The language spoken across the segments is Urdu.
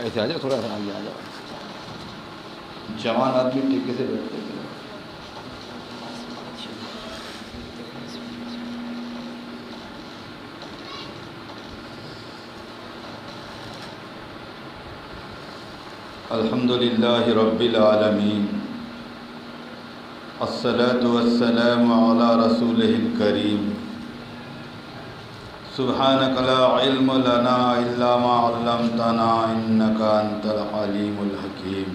ایسے آ جاؤ، تھوڑا سا آگے آ جاؤ، جوان آدمی ٹھیکے سے بیٹھتے ہیں۔ الحمد للہ رب العالمین، الصلاة والسلام علی رسولہ الکریم، سبحانک لا علم لنا الا ما علمتنا انک انت العلیم الحکیم۔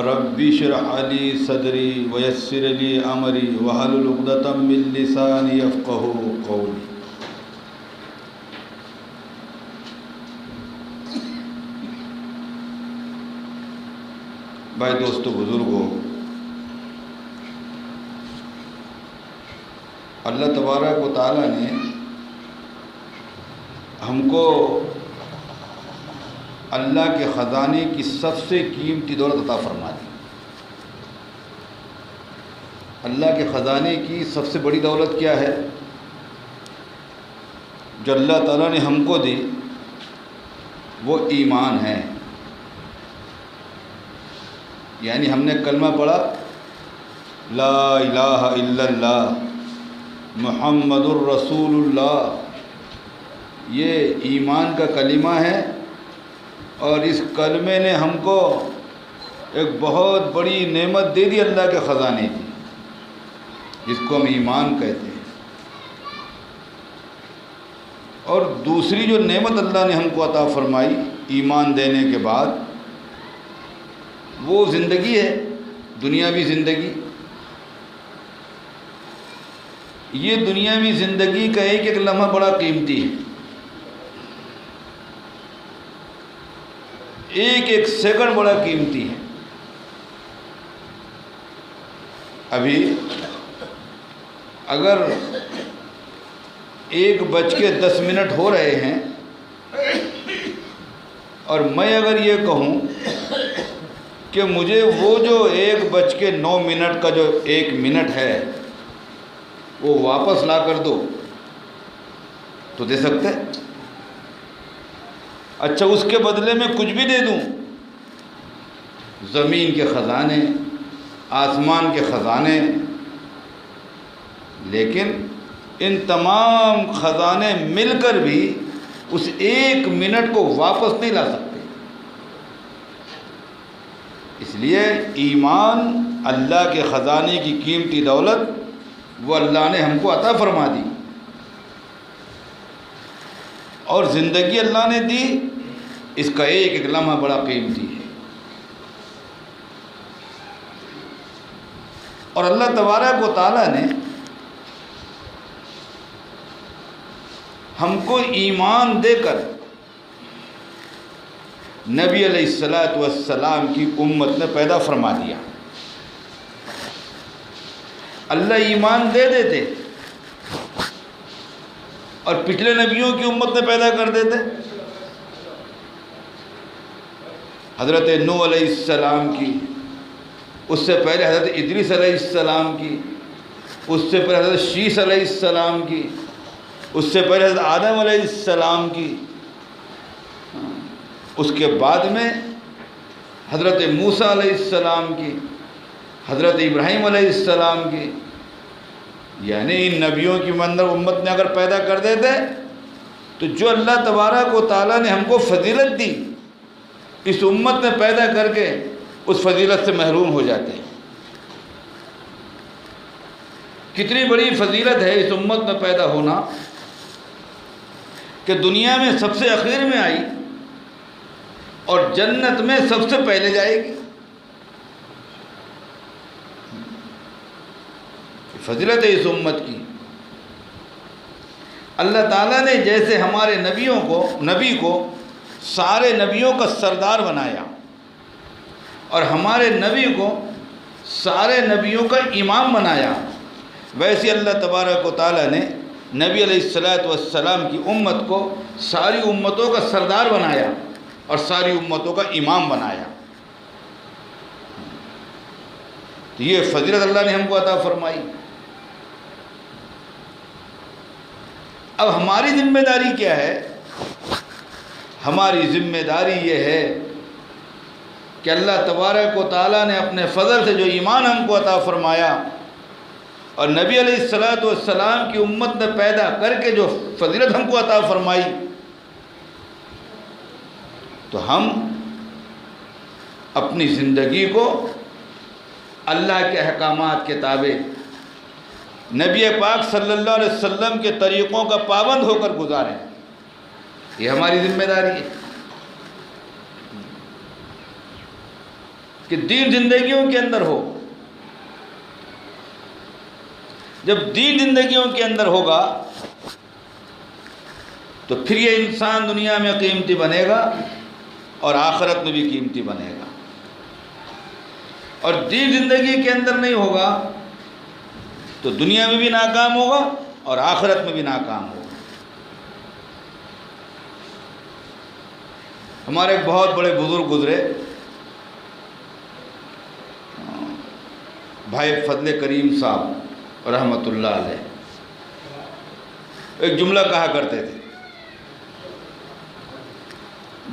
رب اشرح لی صدری ویسر لی امری واحلل عقدۃ من لسانی یفقہوا قولی۔ بھائی دوستو بزرگوں، اللہ تبارک و تعالیٰ نے ہم کو اللہ کے خزانے کی سب سے قیمتی دولت عطا فرما دی۔ اللہ کے خزانے کی سب سے بڑی دولت کیا ہے جو اللہ تعالیٰ نے ہم کو دی؟ وہ ایمان ہے۔ یعنی ہم نے کلمہ پڑھا لا الہ الا اللہ محمد الرسول اللہ، یہ ایمان کا کلمہ ہے، اور اس کلمے نے ہم کو ایک بہت بڑی نعمت دے دی اللہ کے خزانے کی، جس کو ہم ایمان کہتے ہیں۔ اور دوسری جو نعمت اللہ نے ہم کو عطا فرمائی ایمان دینے کے بعد، وہ زندگی ہے، دنیاوی زندگی۔ یہ دنیاوی زندگی کا ایک ایک لمحہ بڑا قیمتی ہے، ایک ایک سیکنڈ بڑا قیمتی ہے۔ ابھی اگر 1:10 ہو رہے ہیں، اور میں اگر یہ کہوں کہ مجھے وہ جو 1:09 کا جو 1 منٹ ہے وہ واپس لا کر دو، تو دے سکتے؟ اچھا، اس کے بدلے میں کچھ بھی دے دوں، زمین کے خزانے، آسمان کے خزانے، لیکن ان تمام خزانے مل کر بھی اس 1 منٹ کو واپس نہیں لا سکتے۔ اس لیے ایمان اللہ کے خزانے کی قیمتی دولت، وہ اللہ نے ہم کو عطا فرما دی، اور زندگی اللہ نے دی، اس کا ایک ایک لمحہ بڑا قیمتی ہے۔ اور اللہ تبارک و تعالیٰ نے ہم کو ایمان دے کر نبی علیہ السلام کی امت نے پیدا فرما دیا۔ اللہ ایمان دے دیتے اور پچھلے نبیوں کی امت نے پیدا کر دیتے۔ حضرت نوح علیہ السلام کی، اس سے پہلے حضرت ادریس علیہ السلام کی، اس سے پہلے حضرت شیس علیہ السلام کی، اس سے پہلے حضرت آدم علیہ السلام کی، اس کے بعد میں حضرت موسیٰ علیہ السلام کی، حضرت ابراہیم علیہ السلام کی۔ یعنی ان نبیوں کی امت نے اگر پیدا کر دیتے تو جو اللہ تبارک و تعالیٰ نے ہم کو فضیلت دی، اس امت نے پیدا کر کے اس فضیلت سے محروم ہو جاتے ہیں۔ کتنی بڑی فضیلت ہے اس امت میں پیدا ہونا کہ دنیا میں سب سے اخیر میں آئی اور جنت میں سب سے پہلے جائے گی۔ فضیلت ہے اس امت کی۔ اللہ تعالیٰ نے جیسے ہمارے نبی کو سارے نبیوں کا سردار بنایا، اور ہمارے نبی کو سارے نبیوں کا امام بنایا، ویسے اللہ تبارک و تعالیٰ نے نبی علیہ السلام کی امت کو ساری امتوں کا سردار بنایا اور ساری امتوں کا امام بنایا۔ تو یہ فضیلت اللہ نے ہم کو عطا فرمائی۔ اب ہماری ذمہ داری کیا ہے؟ ہماری ذمہ داری یہ ہے کہ اللہ تبارک و تعالیٰ نے اپنے فضل سے جو ایمان ہم کو عطا فرمایا اور نبی علیہ الصلوۃ والسلام کی امت نے پیدا کر کے جو فضیلت ہم کو عطا فرمائی، تو ہم اپنی زندگی کو اللہ کے احکامات کے تابع نبی پاک صلی اللہ علیہ وسلم کے طریقوں کا پابند ہو کر گزاریں۔ یہ ہماری ذمہ داری ہے کہ دین زندگیوں کے اندر ہو۔ جب دین زندگیوں کے اندر ہوگا تو پھر یہ انسان دنیا میں قیمتی بنے گا اور آخرت میں بھی قیمتی بنے گا، اور دین زندگی کے اندر نہیں ہوگا تو دنیا میں بھی ناکام ہوگا اور آخرت میں بھی ناکام ہوگا۔ ہمارے ایک بہت بڑے بزرگ گزرے، بھائی فضل کریم صاحب رحمۃ اللہ علیہ، ایک جملہ کہا کرتے تھے،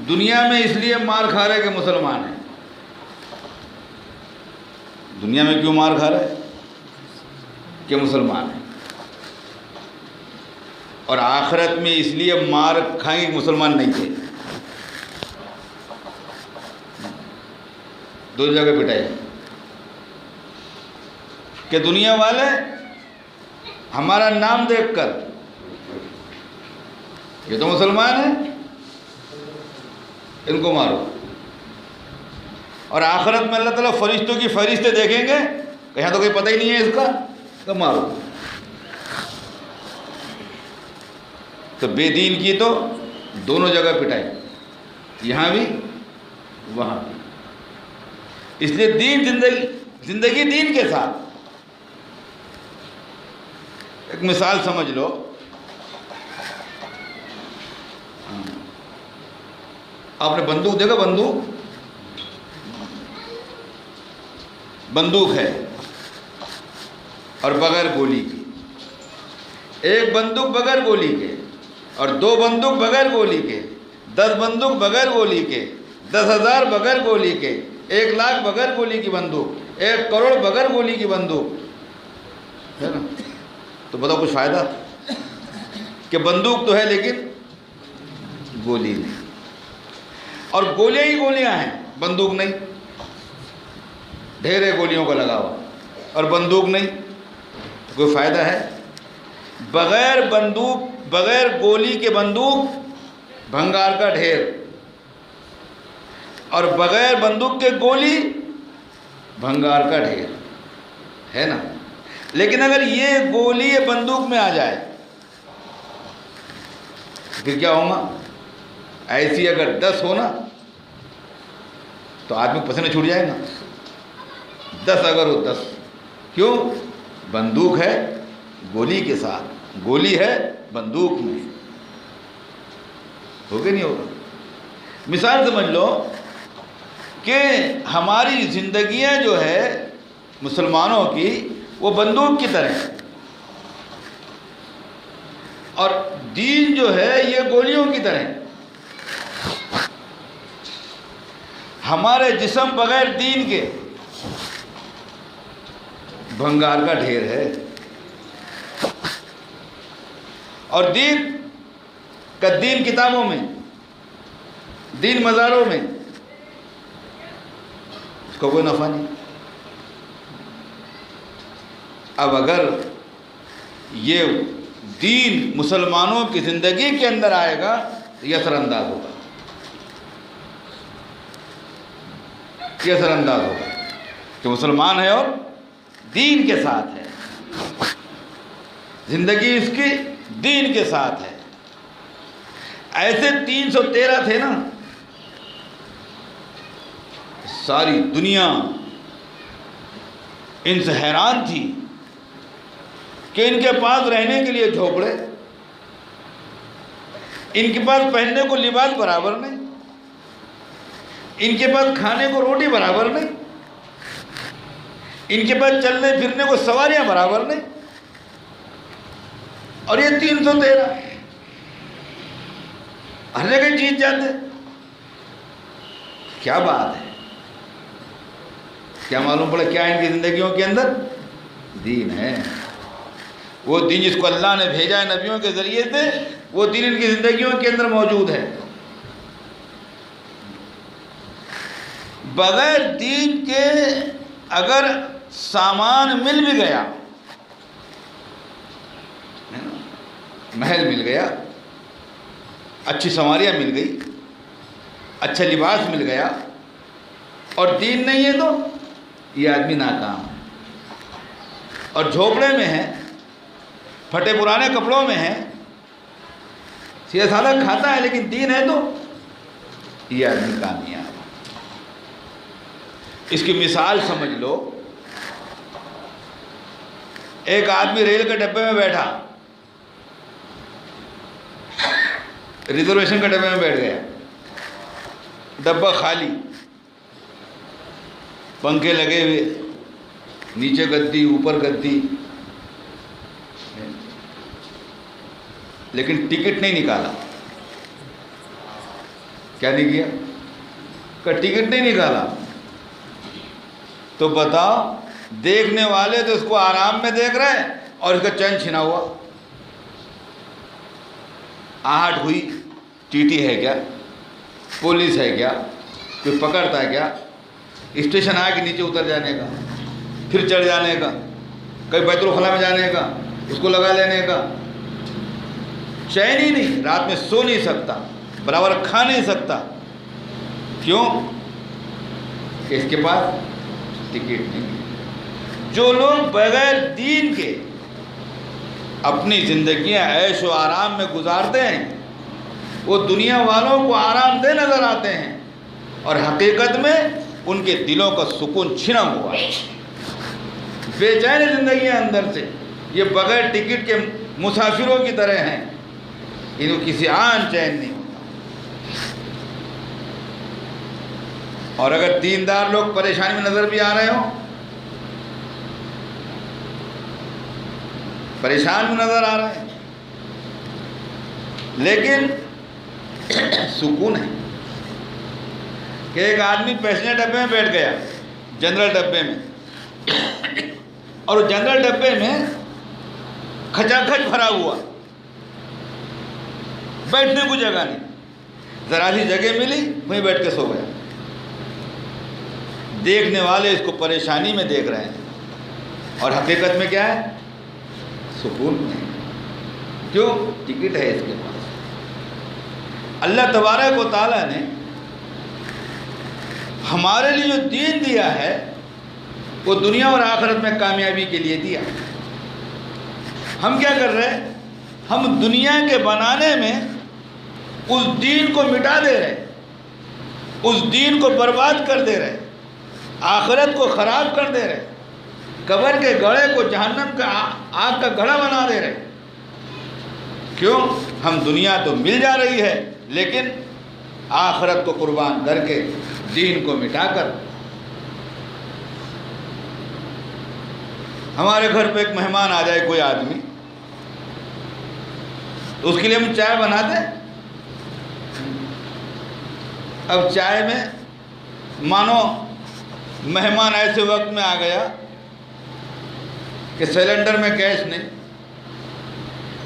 دنیا میں اس لیے مار کھا رہے کہ مسلمان ہیں۔ دنیا میں کیوں مار کھا رہے کہ مسلمان ہیں، اور آخرت میں اس لیے مار کھائیں گے کہ مسلمان نہیں تھے۔ دو جگہ پٹائی کہ دنیا والے ہمارا نام دیکھ کر یہ تو مسلمان ہیں، ان کو مارو، اور آخرت میں اللہ تعالیٰ فرشتوں کی فہرستیں دیکھیں گے کہ یہاں تو کوئی پتہ ہی نہیں ہے اس کا، تو مارو۔ تو بے دین کی تو دونوں جگہ پٹائی، یہاں بھی وہاں بھی۔ اس لیے دین زندگی دین کے ساتھ۔ ایک مثال سمجھ لو، آپ نے بندوق دیکھا؟ بندوق ہے اور بغیر گولی کی، ایک بندوق بغیر گولی کے، اور دو بندوق بغیر گولی کے، 10 بندوق بغیر گولی کے، 10,000 بغیر گولی کے، 1,00,000 بغیر گولی کی بندوق، 1 کروڑ بغیر گولی کی بندوق ہے نا؟ تو بتاؤ کچھ فائدہ؟ کہ بندوق تو ہے لیکن گولی نہیں، اور گولیاں ہی گولیاں ہیں، بندوق نہیں۔ ڈھیر ہے گولیوں کا لگا ہوا اور بندوق نہیں، کوئی فائدہ ہے؟ بغیر بندوق، بغیر گولی کے بندوق بھنگار کا ڈھیر، اور بغیر بندوق کے گولی بھنگار کا ڈھیر ہے نا؟ لیکن اگر یہ گولی بندوق میں آ جائے پھر کیا ہوگا؟ ایسی اگر 10 ہو نا تو آدمی پسینے چھوٹ جائے گا۔ 10 اگر ہو 10، کیوں؟ بندوق ہے گولی کے ساتھ، گولی ہے بندوق میں، ہوگا نہیں ہوگا؟ مثال سمجھ لو کہ ہماری زندگیاں جو ہے مسلمانوں کی وہ بندوق کی طرح ہے، اور دین جو ہے یہ گولیوں کی طرح ہے۔ ہمارے جسم بغیر دین کے بھنگار کا ڈھیر ہے، اور دین کا دین کتابوں میں، دین مزاروں میں، اس کو کوئی نفع نہیں۔ اب اگر یہ دین مسلمانوں کی زندگی کے اندر آئے گا تو یہ اثر انداز ہوگا، یہ اثر انداز ہوگا کہ مسلمان ہے اور دین کے ساتھ ہے، زندگی اس کی دین کے ساتھ ہے۔ ایسے 313 تھے نا، ساری دنیا ان سے حیران تھی کہ ان کے پاس رہنے کے لیے جھوپڑے، ان کے پاس پہننے کو لباس برابر نہیں، ان کے پاس کھانے کو روٹی برابر نہیں، ان کے پاس چلنے پھرنے کو سواریاں برابر نہیں، اور یہ 313 ہر جگہ جیت جاتے۔ کیا بات ہے! کیا معلوم پڑا کیا ان کی زندگیوں کے اندر دین ہے. وہ دین جس کو اللہ نے بھیجا ہے نبیوں کے ذریعے سے، وہ دین ان کی زندگیوں کے اندر موجود ہے. بغیر دین کے اگر سامان مل بھی گیا، محل مل گیا، اچھی سواریاں مل گئی، اچھا لباس مل گیا، اور دین نہیں ہے تو یہ آدمی ناکام ہے. اور جھوپڑے میں ہے، پھٹے پرانے کپڑوں میں ہے، سیدھا سادہ کھاتا ہے، لیکن دین ہے تو یہ آدمی کامیاب ہے. اس کی مثال سمجھ لو. ایک آدمی ریل کے ڈبے میں بیٹھا، ریزرویشن کے ڈبے میں بیٹھ گیا، ڈبہ خالی، پنکھے لگے ہوئے، نیچے گدی اوپر گدی، لیکن ٹکٹ نہیں نکالا. کیا نہیں کیا؟ کہ ٹکٹ نہیں نکالا. تو بتاؤ، دیکھنے والے تو اس کو آرام میں دیکھ رہے ہیں اور اس کا چین چھنا ہوا. آہٹ ہوئی، ٹی ٹی ہے کیا، پولیس ہے کیا، کوئی پکڑتا ہے کیا، اسٹیشن آ کے نیچے اتر جانے کا، پھر چڑھ جانے کا، کہیں بیت الخلا میں جانے کا، اس کو لگا لینے کا. چین ہی نہیں، رات میں سو نہیں سکتا، برابر کھا نہیں سکتا. کیوں؟ کہ اس کے پاس ٹکٹ نہیں. جو لوگ بغیر دین کے اپنی زندگیاں عیش و آرام میں گزارتے ہیں، وہ دنیا والوں کو آرام دہ نظر آتے ہیں، اور حقیقت میں ان کے دلوں کا سکون چھنا ہوا ہے. بے چین زندگیاں اندر سے، یہ بغیر ٹکٹ کے مسافروں کی طرح ہیں، انہیں کسی آن چین نہیں ہوتا. اور اگر دیندار لوگ پریشانی میں نظر بھی آ رہے ہوں، پریشان بھی نظر آ رہے ہیں، لیکن سکون ہے. کہ ایک آدمی پیسنجر ڈبے میں بیٹھ گیا، جنرل ڈبے میں، اور جنرل ڈبے میں کھچا کھچ بھرا ہوا، بیٹھنے کو جگہ نہیں، ذرا سی جگہ ملی وہیں بیٹھ کے سو گیا. دیکھنے والے اس کو پریشانی میں دیکھ رہے ہیں، اور حقیقت میں کیا ہے؟ سکون نہیں. کیوں؟ ٹکٹ ہے اس کے پاس. اللہ تبارک و تعالیٰ نے ہمارے لیے جو دین دیا ہے، وہ دنیا اور آخرت میں کامیابی کے لیے دیا. ہم کیا کر رہے ہیں؟ ہم دنیا کے بنانے میں اس دین کو مٹا دے رہے، اس دین کو برباد کر دے رہے، آخرت کو خراب کر دے رہے، قبر کے گڑھے کو جہنم کا آگ کا گڑھا بنا دے رہے. کیوں؟ ہم دنیا تو مل جا رہی ہے، لیکن آخرت کو قربان کر کے، دین کو مٹا کر. ہمارے گھر پہ ایک مہمان آ جائے، کوئی آدمی، تو اس کے لیے ہم چائے بناتے ہیں. اب چائے میں مانو مہمان ایسے وقت میں آ گیا کہ سلنڈر میں گیس نہیں،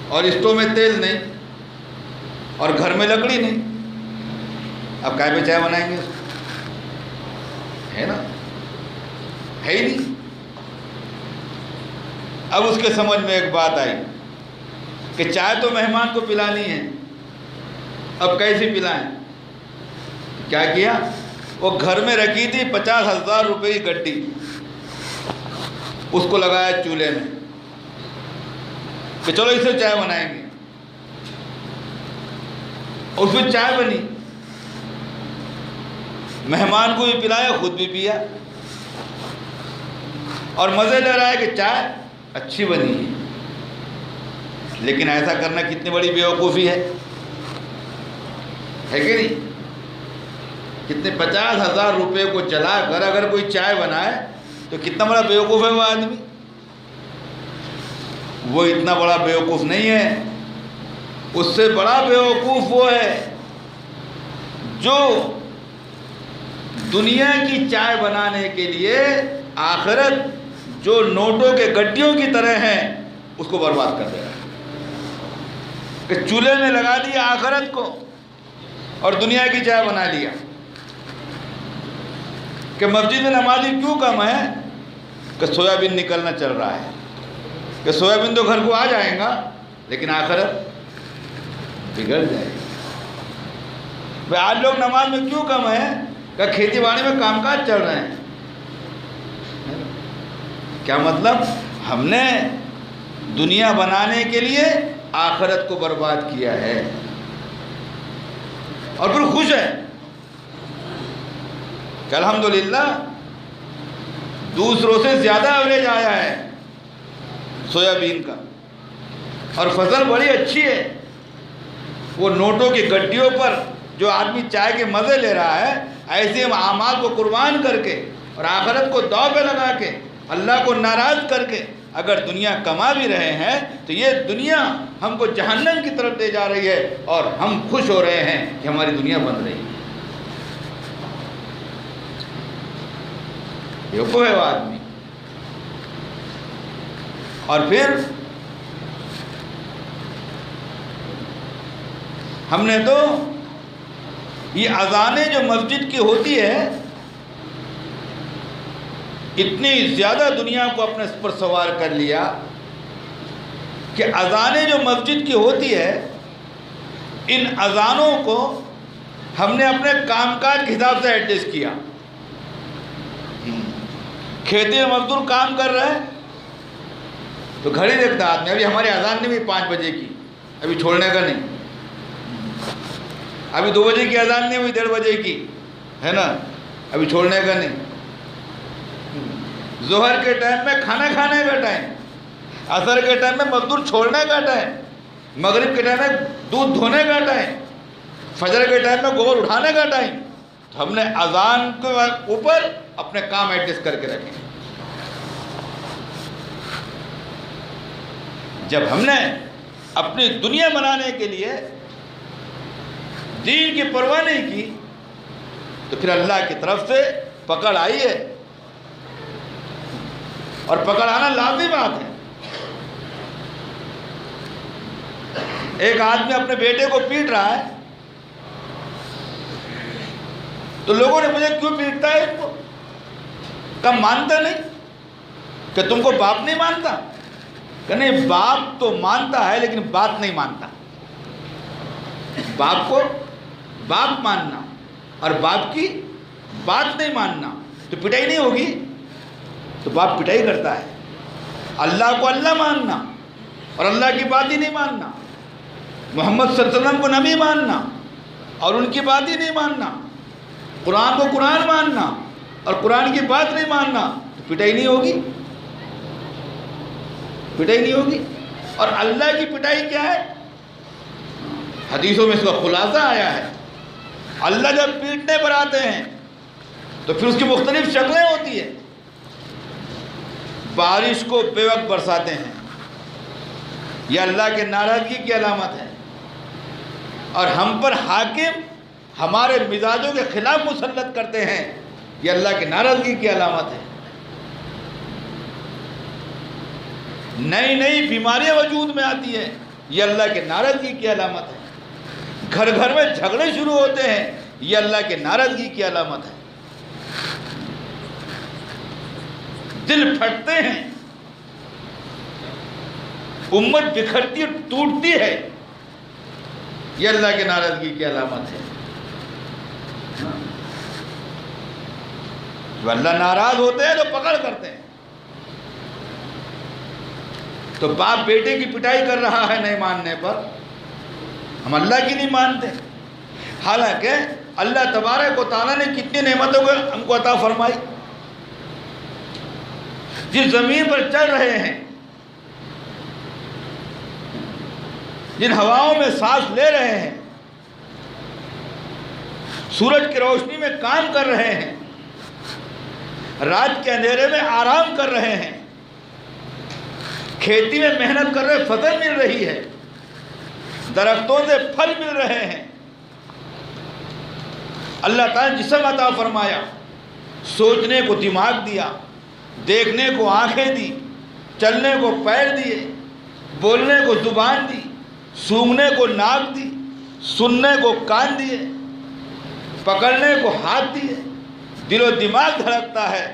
اور اسٹو میں تیل نہیں، اور گھر میں لکڑی نہیں. اب کائے پہ چائے بنائیں گے؟ اس کو ہے نا، ہے ہی نہیں. اب اس کے سمجھ میں ایک بات آئی کہ چائے تو مہمان کو پلانی ہے، اب کیسے پلائیں؟ کیا کیا؟ وہ گھر میں رکھی تھی 50,000 روپے کی گڈی، اس کو لگایا چولہے میں کہ چلو اس سے چائے بنائیں گے. اس میں چائے بنی، مہمان کو بھی پلایا، خود بھی پیا، اور مزے لے رہا ہے کہ چائے اچھی بنی ہے. لیکن ایسا کرنا کتنی بڑی بیوقوفی ہے کہ نہیں؟ کتنے 50,000 روپے کو جلا کر اگر کوئی چائے بنائے تو کتنا بڑا بیوقوف ہے وہ آدمی. وہ اتنا بڑا بیوقوف نہیں ہے، اس سے بڑا بیوقوف وہ ہے جو دنیا کی چائے بنانے کے لیے آخرت جو نوٹوں کے گڈیوں کی طرح ہیں اس کو برباد کر دے رہا ہے کہ چولہے میں لگا دیا آخرت کو اور دنیا کی چائے بنا لیا کہ مسجد میں نمازی کیوں کم ہے کہ سویابین نکلنا چل رہا ہے کہ سویابین تو گھر کو آ جائے گا لیکن آخرت بگڑ جائے گی۔ بھائی آج لوگ نماز میں کیوں کم ہیں کہ کھیتی باڑی میں کام کاج چل رہے ہیں۔ کیا مطلب؟ ہم نے دنیا بنانے کے لیے آخرت کو برباد کیا ہے اور پھر خوش ہے کہ الحمدللہ دوسروں سے زیادہ ایوریج آیا ہے سویابین کا اور فصل بڑی اچھی ہے۔ وہ نوٹوں کی گڈیوں پر جو آدمی چائے کے مزے لے رہا ہے، ایسے ہم اعمال کو قربان کر کے اور آخرت کو داؤ پہ لگا کے اللہ کو ناراض کر کے اگر دنیا کما بھی رہے ہیں تو یہ دنیا ہم کو جہنم کی طرف لے جا رہی ہے اور ہم خوش ہو رہے ہیں کہ ہماری دنیا بن رہی ہے۔ بیوقوف ہے وہ آدمی۔ اور پھر ہم نے تو یہ اذانیں جو مسجد کی ہوتی ہے اتنی زیادہ دنیا کو اپنے پر سوار کر لیا کہ اذانیں جو مسجد کی ہوتی ہے ان اذانوں کو ہم نے اپنے کام کاج کے حساب سے ایڈجسٹ کیا۔ کھیتی میں مزدور کام کر رہا ہے تو گھڑی دیکھتا آدمی، ابھی ہماری اذان نہیں ہوئی 5 بجے کی، ابھی چھوڑنے کا نہیں، ابھی 2 بجے کی اذان نہیں ہوئی 1:30 بجے کی، ہے نا، ابھی چھوڑنے کا نہیں۔ ظہر کے ٹائم میں کھانا کھانے کا ٹائم، عصر کے ٹائم میں مزدور چھوڑنے کا ٹائم، مغرب کے ٹائم میں دودھ دھونے کا ٹائم، فجر کے ٹائم میں گوبر اٹھانے کا ٹائم۔ تو ہم نے اذان کے اوپر اپنے کام ایڈجسٹ کر کے رکھے۔ جب ہم نے اپنی دنیا بنانے کے لیے دین کی پرواہ نہیں کی تو پھر اللہ کی طرف سے پکڑ آئی ہے، اور پکڑ آنا لازمی بات ہے۔ ایک آدمی اپنے بیٹے کو پیٹ رہا ہے تو لوگوں نے مجھے کیوں پیٹتا ہے اس کو؟ کب مانتا نہیں کہ تم کو باپ نہیں مانتا؟ کہ نہیں، باپ تو مانتا ہے لیکن بات نہیں مانتا۔ باپ کو باپ ماننا اور باپ کی بات نہیں ماننا تو پٹائی نہیں ہوگی؟ تو باپ پٹائی کرتا ہے۔ اللہ کو اللہ ماننا اور اللہ کی بات ہی نہیں ماننا، محمد صلی اللہ علیہ وسلم کو نبی ماننا اور ان کی بات ہی نہیں ماننا، قرآن کو قرآن ماننا اور قرآن کی بات نہیں ماننا تو پٹائی نہیں ہوگی، پٹائی نہیں ہوگی۔ اور اللہ کی پٹائی کیا ہے؟ حدیثوں میں اس کا خلاصہ آیا ہے۔ اللہ جب پیٹنے پر آتے ہیں تو پھر اس کی مختلف شکلیں ہوتی ہیں۔ بارش کو بے وقت برساتے ہیں، یہ اللہ کے ناراضگی کی علامت ہے، اور ہم پر حاکم ہمارے مزاجوں کے خلاف مسلط کرتے ہیں، یہ اللہ کی ناراضگی کی علامت ہے۔ نئی نئی بیماریاں وجود میں آتی ہیں، یہ اللہ کے ناراضگی کی علامت ہے۔ گھر گھر میں جھگڑے شروع ہوتے ہیں، یہ اللہ کے ناراضگی کی علامت ہے۔ دل پھٹتے ہیں، امت بکھرتی ٹوٹتی ہے، یہ اللہ کے ناراضگی کی علامت ہے۔ جو اللہ ناراض ہوتے ہیں تو پکڑ کرتے ہیں۔ تو باپ بیٹے کی پٹائی کر رہا ہے نہیں ماننے پر، ہم اللہ کی نہیں مانتے، حالانکہ اللہ تبارک و تعالیٰ نے کتنی نعمتوں کو ہم کو عطا فرمائی۔ جس زمین پر چل رہے ہیں، جن ہواؤں میں سانس لے رہے ہیں، سورج کی روشنی میں کام کر رہے ہیں، رات کے اندھیرے میں آرام کر رہے ہیں، کھیتی میں محنت کر رہے فصل مل رہی ہے، درختوں سے پھل مل رہے ہیں، اللہ تعالیٰ نے جسم عطا فرمایا، سوچنے کو دماغ دیا، دیکھنے کو آنکھیں دی، چلنے کو پیر دیے، بولنے کو زبان دی، سونگھنے کو ناک دی، سننے کو کان دیے، پکڑنے کو ہاتھ دیے، دل و دماغ دھڑکتا ہے،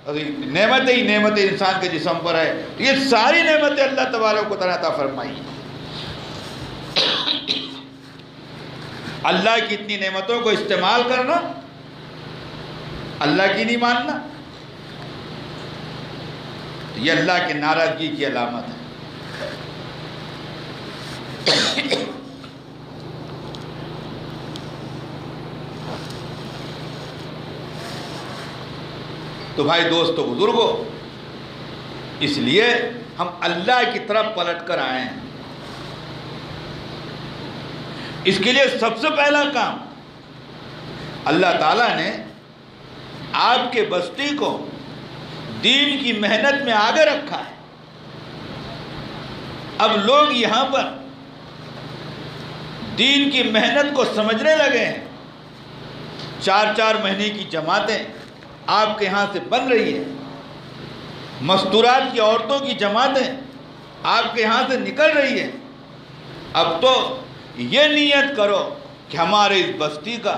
نعمتیں ہی نعمتیں انسان کے جسم پر ہے۔ یہ ساری نعمتیں اللہ تبارک و تعالیٰ عطا فرمائی۔ اللہ کی اتنی نعمتوں کو استعمال کرنا، اللہ کی نہیں ماننا، یہ اللہ کی ناراضگی کی علامت ہے۔ تو بھائی دوستو بزرگو، اس لیے ہم اللہ کی طرف پلٹ کر آئے ہیں۔ اس کے لیے سب سے پہلا کام، اللہ تعالیٰ نے آپ کے بستی کو دین کی محنت میں آگے رکھا ہے۔ اب لوگ یہاں پر دین کی محنت کو سمجھنے لگے ہیں۔ 4 مہینے کی جماعتیں آپ کے ہاں سے بن رہی ہیں، مستورات کی عورتوں کی جماعتیں آپ کے ہاں سے نکل رہی ہیں۔ اب تو یہ نیت کرو کہ ہمارے اس بستی کا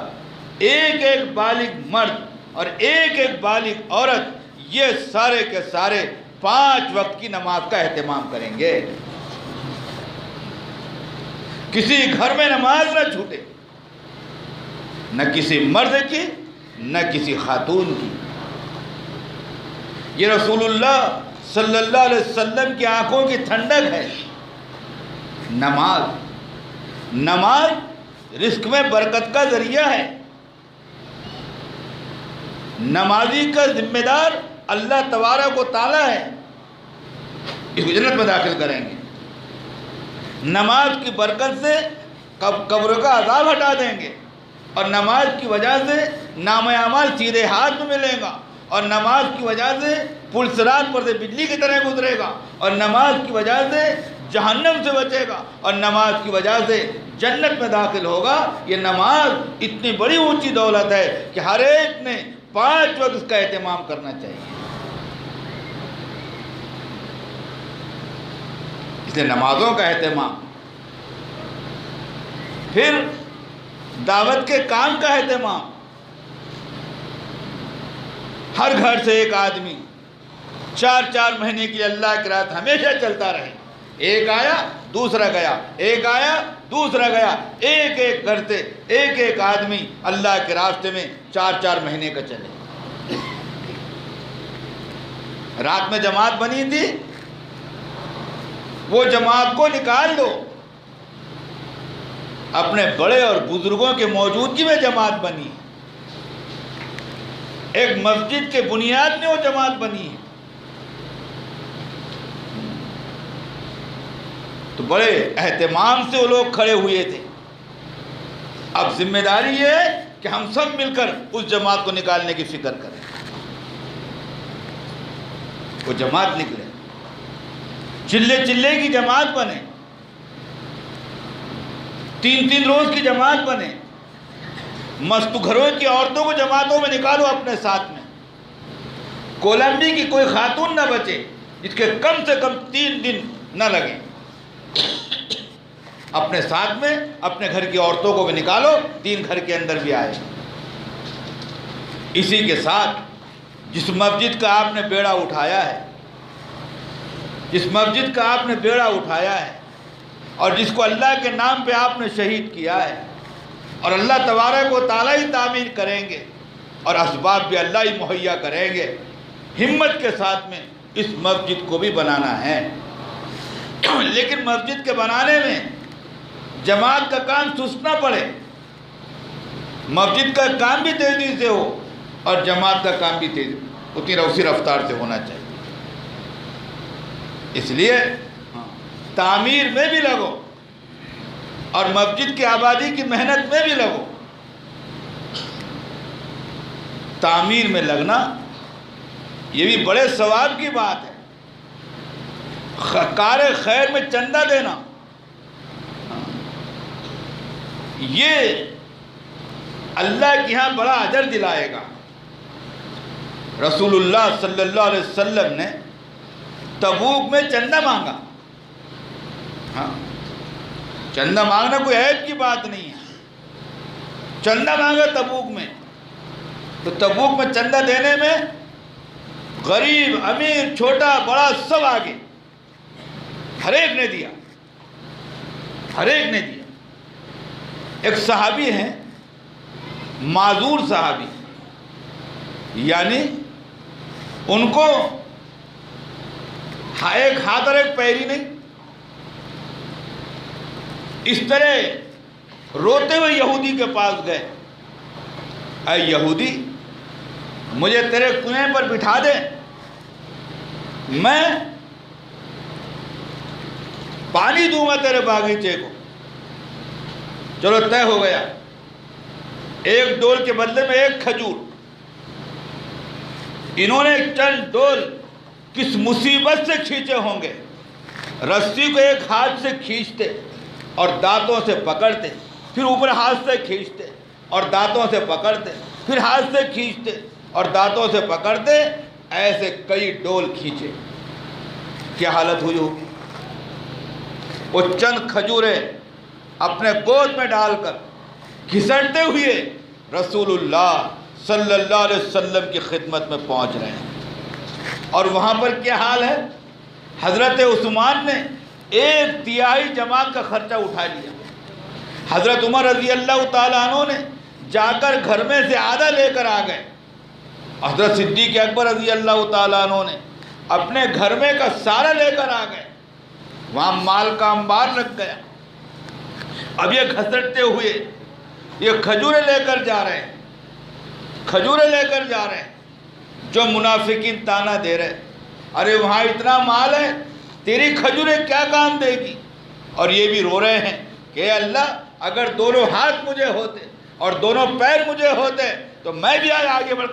ایک ایک بالغ مرد اور ایک ایک بالغ عورت یہ سارے کے سارے 5 وقت کی نماز کا اہتمام کریں گے۔ کسی گھر میں نماز نہ چھوٹے، نہ کسی مرد کی نہ کسی خاتون کی۔ یہ رسول اللہ صلی اللہ علیہ وسلم کی آنکھوں کی ٹھنڈک ہے۔ نماز رزق میں برکت کا ذریعہ ہے۔ نمازی کا ذمہ دار اللہ تبارک و تعالیٰ ہے، اس کو جنت میں داخل کریں گے۔ نماز کی برکت سے قبر کا عذاب ہٹا دیں گے، اور نماز کی وجہ سے نام اعمال سیدھے ہاتھ میں ملے گا، اور نماز کی وجہ سے پل صراط پر سے بجلی کی طرح گزرے گا، اور نماز کی وجہ سے جہنم سے بچے گا، اور نماز کی وجہ سے جنت میں داخل ہوگا۔ یہ نماز اتنی بڑی اونچی دولت ہے کہ ہر ایک نے 5 وقت اس کا اہتمام کرنا چاہیے۔ اس لیے نمازوں کا اہتمام، پھر دعوت کے کام کا اہتمام۔ ہر گھر سے ایک آدمی 4 مہینے کی اللہ کی رات ہمیشہ چلتا رہے۔ ایک آیا دوسرا گیا، ایک آیا دوسرا گیا، ایک ایک گھر سے ایک ایک آدمی اللہ کے راستے میں 4 مہینے کا چلے۔ رات میں جماعت بنی تھی، وہ جماعت کو نکال دو۔ اپنے بڑے اور بزرگوں کے موجودگی میں جماعت بنی ہے۔ ایک مسجد کے بنیاد میں وہ جماعت بنی ہے۔ تو بڑے اہتمام سے وہ لوگ کھڑے ہوئے تھے۔ اب ذمہ داری یہ ہے کہ ہم سب مل کر اس جماعت کو نکالنے کی فکر کریں۔ وہ جماعت نکلے، چلے کی جماعت بنے، 3 روز کی جماعت بنے۔ مست گھروں کی عورتوں کو جماعتوں میں نکالو اپنے ساتھ میں۔ کولمبی کی کوئی خاتون نہ بچے جس کے کم سے کم 3 دن نہ لگیں۔ اپنے ساتھ میں اپنے گھر کی عورتوں کو بھی نکالو، 3 گھر کے اندر بھی آئے۔ اسی کے ساتھ جس مسجد کا آپ نے بیڑا اٹھایا ہے، جس مسجد کا آپ نے بیڑا اٹھایا ہے، اور جس کو اللہ کے نام پہ آپ نے شہید کیا ہے، اور اللہ تبارک و تعالیٰ ہی تعمیر کریں گے، اور اسباب بھی اللہ ہی مہیا کریں گے، ہمت کے ساتھ میں اس مسجد کو بھی بنانا ہے۔ لیکن مسجد کے بنانے میں جماعت کا کام سست نہ پڑے، مسجد کا کام بھی تیزی سے ہو اور جماعت کا کام بھی اسی رفتار سے ہونا چاہیے۔ اس لیے تعمیر میں بھی لگو اور مسجد کی آبادی کی محنت میں بھی لگو۔ تعمیر میں لگنا یہ بھی بڑے ثواب کی بات ہے۔ کار خیر میں چندہ دینا، یہ اللہ کے یہاں بڑا اجر دلائے گا۔ رسول اللہ صلی اللہ علیہ وسلم نے تبوک میں چندہ مانگا۔ ہاں، چندہ مانگنا کوئی عیب کی بات نہیں ہے۔ چندہ مانگا تبوک میں، تو تبوک میں چندہ دینے میں غریب امیر چھوٹا بڑا سب آگے، ہر ایک نے دیا، ہر ایک نے دیا۔ ایک صحابی ہیں معذور صحابی، یعنی ان کو ایک ہاتھ اور ایک پیر ہی نہیں، اس طرح روتے ہوئے یہودی کے پاس گئے، اے یہودی مجھے تیرے کنویں پر بٹھا دے، میں پانی دوں گا تیرے باغیچے کو۔ چلو طے ہو گیا، ایک ڈول کے بدلے میں ایک کھجور۔ انہوں نے چند ڈول کس مصیبت سے کھینچے ہوں گے، رسی کو ایک ہاتھ سے کھینچتے اور دانتوں سے پکڑتے، پھر اوپر ہاتھ سے کھینچتے اور دانتوں سے پکڑتے، پھر ہاتھ سے کھینچتے اور دانتوں سے پکڑتے، ایسے کئی ڈول کھینچے۔ کیا حالت ہوئی ہوگی؟ وہ چند کھجوریں اپنے گود میں ڈال کر گھسٹتے ہوئے رسول اللہ صلی اللہ علیہ وسلم کی خدمت میں پہنچ رہے ہیں۔ اور وہاں پر کیا حال ہے؟ حضرت عثمان نے 1/3 جماعت کا خرچہ اٹھا لیا۔ حضرت عمر رضی اللہ تعالیٰ عنہ نے جا کر گھر میں سے آدھا لے کر آ گئے۔ حضرت صدیق اکبر رضی اللہ تعالیٰ عنہ نے اپنے گھر میں کا سارا لے کر آ گئے۔ وہاں مال کا انبار لگ گیا۔ اب یہ گھسٹتے ہوئے یہ کھجوریں لے کر جا رہے ہیں، کھجوریں لے کر جا رہے ہیں۔ جو منافقین تانا دے رہے، ارے وہاں اتنا مال ہے، تیری کھجوریں کیا کام دے گی؟ اور یہ بھی رو رہے ہیں کہ اے اللہ اگر دونوں ہاتھ مجھے ہوتے اور دونوں پیر مجھے ہوتے تو میں بھی آگے بڑھ